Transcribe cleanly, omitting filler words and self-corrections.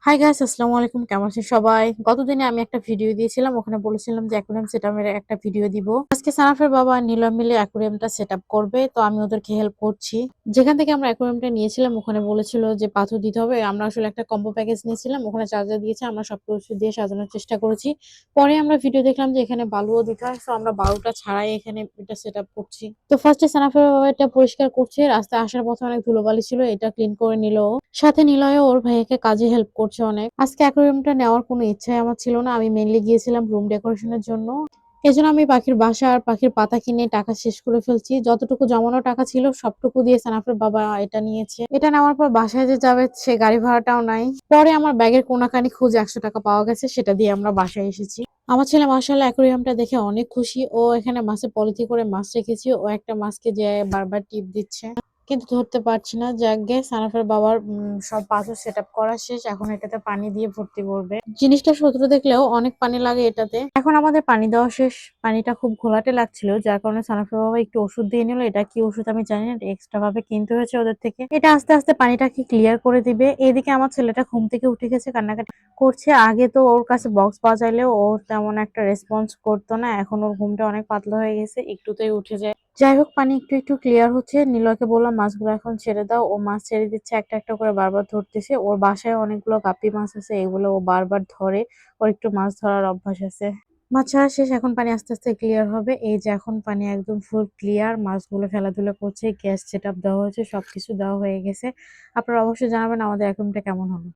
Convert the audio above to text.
Hi guys, আসসালামু আলাইকুম। কেমন আছেন সবাই? গতদিনে আমি একটা ভিডিও দিয়েছিলাম, ওখানে বলেছিলাম যে অ্যাকুয়ারিয়াম সেটআপের একটা ভিডিও দিব। আজকে সানাফের বাবা আর নিলয় মিলে অ্যাকুয়ারিয়ামটা সেটআপ করবে, তো আমি ওদেরকে হেল্প করছি। যেখান থেকে আমরা অ্যাকুয়ারিয়ামটা নিয়েছিলাম ওখানে বলেছিল যে পাথর দিতে হবে। আমরা আসলে একটা কম্বো প্যাকেজ নিয়েছিলাম, ওখানে চার্জার দিয়েছে, আমরা সবকিছু দিয়ে সাজানোর চেষ্টা করেছি। পরে আমরা ভিডিও দেখলাম যে এখানে বালুও দিতে হয়, তো আমরা বালুটা ছাড়াই এখানে এটা সেটআপ করছি। তো ফার্স্টে সানাফের বাবা এটা পরিষ্কার করছে, রাস্তায় আসার পথে অনেক ধুলোবালি ছিল, এটা ক্লিন করে নিল। সাথে নিলয়ও ওর ভাইয়াকে কাজে হেল্প করছে অনেক। আজকে অ্যাকুয়ারিয়ামটা নেওয়ার কোনো ইচ্ছাই আমার ছিল না, আমি মেইনলি গিয়েছিলাম রুম ডেকোরেশনের জন্য। এজন্য আমি পাখির বাসা আর পাখির পাতা কিনে টাকা শেষ করে ফেলছি। যতটুকু জমানো টাকা ছিল সবটুকু দিয়ে সানাফের বাবা এটা নিয়েছে। এটা নেওয়ার পর বাসায় যে যাবে সে গাড়ি ভাড়াটাও নাই। পরে আমার ব্যাগের কোনাকানি খুঁজে 100 টাকা পাওয়া গেছে, সেটা দিয়ে আমরা বাসায় এসেছি। আমার ছেলে মাশাআল্লাহ অ্যাকুয়ারিয়ামটা দেখে অনেক খুশি। ও এখানে মাছে পলিথি করে মাছ রেখেছি, ও একটা মাছকে যে বারবার টিপ দিচ্ছে কিন্তু ধরতে পারছি না। যাকগে, সানাফের বাবার সব পাথর সেটআপ করা শেষ, এখন এটাতে পানি দিয়ে ভর্তি করবে। জিনিসটা ছোট দেখলেও অনেক পানি লাগে এটাতে। এখন আমাদের পানি দেওয়া শেষ। পানিটা খুব ঘোলাটে লাগছিল, যার কারণে সানাফের বাবা একটু ওষুধ দিয়ে নিল। এটা কি ওষুধ আমি জানি না, এক্সট্রা ভাবে কিনতে হয়েছে ওদের থেকে। এটা আস্তে আস্তে পানিটাকে ক্লিয়ার করে দিবে। এদিকে আমার ছেলেটা ঘুম থেকে উঠে গেছে, কান্নাকাটি করছে। আগে তো ওর কাছে বক্স পাওয়া চাইলেও ও তেমন একটা রেসপন্স করতো না, এখন ওর ঘুমটা অনেক পাতলা হয়ে গেছে, একটুতেই উঠে যায়। যাই হোক, পানি একটু একটু ক্লিয়ার হচ্ছে। নিলয়কে বললাম মাছগুলো এখন ছেড়ে দাও। ও মাছ ছেড়ে দিচ্ছে, একটা একটা করে বারবার ধরতেছে। ওর বাসায় অনেকগুলো গাপ্পি মাছ আছে, এগুলো ও বারবার ধরে। ওর একটু মাছ ধরার অভ্যাস আছে। মাছ ছাড়া শেষ, এখন পানি আস্তে আস্তে ক্লিয়ার হবে। এই যে এখন পানি একদম ফুল ক্লিয়ার, মাছগুলো খেলাধুলা করছে, গ্যাস সেট আপ দেওয়া হয়েছে, সবকিছু দেওয়া হয়ে গেছে। আপনারা অবশ্যই জানাবেন আমাদের অ্যাকুয়ারিয়ামটা কেমন হলো।